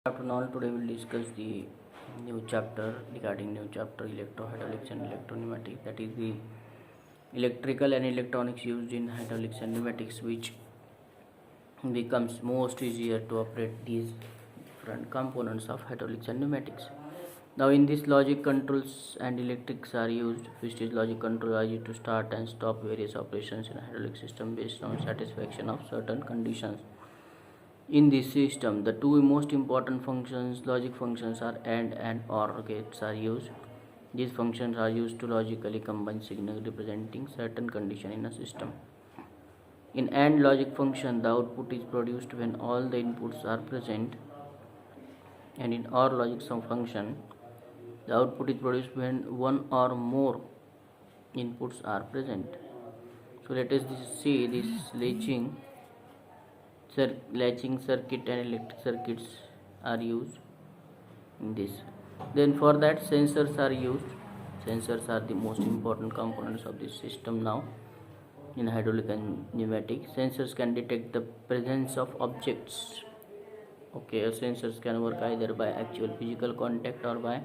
Afternoon, today we'll discuss the new chapter electrohydraulics and electropneumatics, that is the electrical and electronics used in hydraulics and pneumatics, which becomes most easier to operate these different components of hydraulics and pneumatics. Now in this, logic controls and electrics are used, which is logic control allows you to start and stop various operations in a hydraulic system based on satisfaction of certain conditions. In this system, the two most important functions, logic functions, are and OR gates are used. These functions are used to logically combine signals representing certain condition in a system. In AND logic function, the output is produced when all the inputs are present, and in OR logic function, the output is produced when one or more inputs are present. So let us see this latching circuit and electric circuits are used in this. Then for that, sensors are used. Sensors are the most important components of this system. Now in hydraulic and pneumatic, sensors can detect the presence of objects. Sensors can work either by actual physical contact or by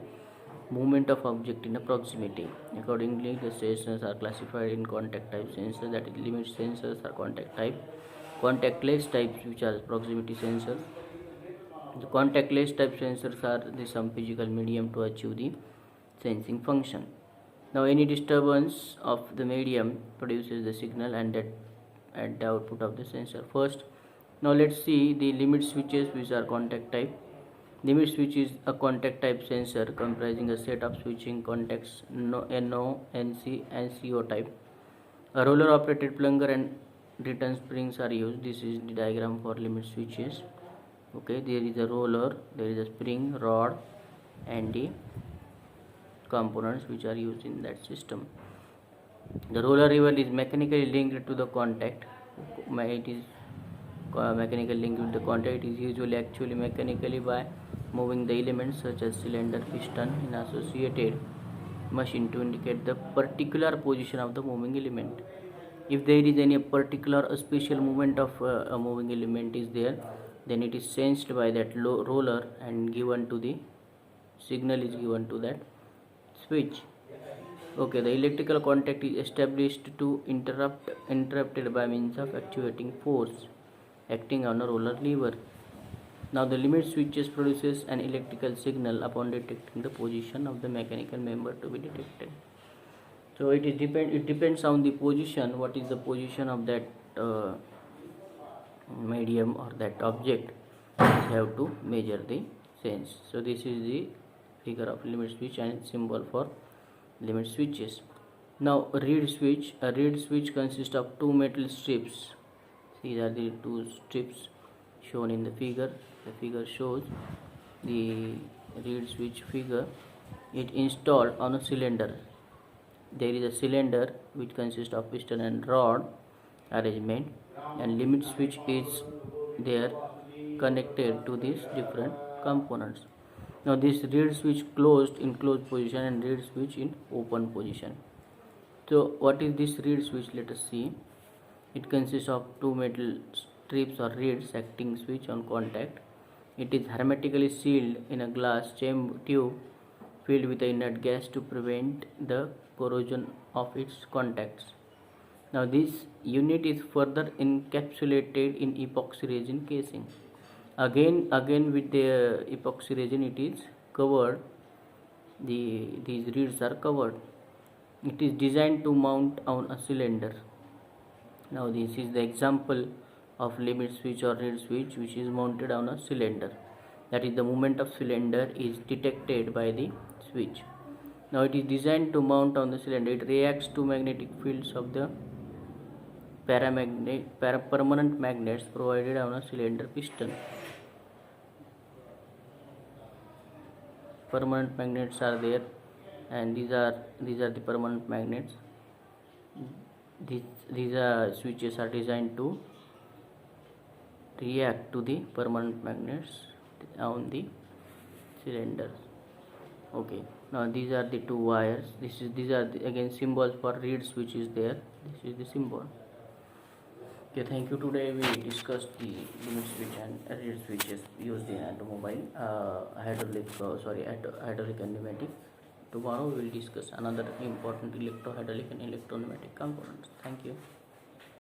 movement of object in a proximity. Accordingly, the sensors are classified in contact type sensors, that is limit sensors, are contact type, contactless types, which are proximity sensors. The contactless type sensors are some physical medium to achieve the sensing function. Now any disturbance of the medium produces the signal and that at the output of the sensor. First, now let's see the limit switches, which are contact type. Limit switch is a contact type sensor comprising a set of switching contacts NO, NC and CO type. A roller operated plunger and return springs are used. This is the diagram for limit switches. There is a roller, there is a spring, rod and the components which are used in that system. The roller lever is mechanically linked to the contact. It is mechanically linked with the contact. It is usually actually mechanically by moving the elements such as cylinder, piston in associated machine to indicate the particular position of the moving element. If there is any particular special movement of a moving element is there, then it is sensed by that roller and given to the signal is given to that switch. The electrical contact is established to interrupted by means of actuating force acting on a roller lever. Now the limit switches produces an electrical signal upon detecting the position of the mechanical member to be detected. So it depends on the position, what is the position of that medium or that object. We have to measure the sense. So this is the figure of limit switch and symbol for limit switches. Now a reed switch consists of two metal strips. These are the two strips shown in the figure. The figure shows the reed switch figure. It installed on a cylinder. There is a cylinder which consists of piston and rod arrangement, and limit switch is there connected to these different components. Now this reed switch closed in closed position and reed switch in open position. So what is this reed switch? Let us see. It consists of two metal strips or reeds acting switch on contact. It is hermetically sealed in a glass tube filled with inert gas to prevent the corrosion of its contacts. Now this unit is further encapsulated in epoxy resin casing. Again with the epoxy resin it is covered. These reeds are covered. It is designed to mount on a cylinder. Now this is the example of limit switch or reed switch which is mounted on a cylinder. That is, the movement of cylinder is detected by the switch. Now it is designed to mount on the cylinder. It reacts to magnetic fields of the permanent magnets provided on a cylinder piston. Permanent magnets are there, and these are the permanent magnets. These switches are designed to react to the permanent magnets on the cylinders. Now these are the two wires. These are again symbols for reed switch is there. This is the symbol. Okay, thank you. Today we discussed the limit switch and reed switches used in automobile, hydraulic and pneumatic. Tomorrow we will discuss another important electro hydraulic and electro pneumatic components. Thank you.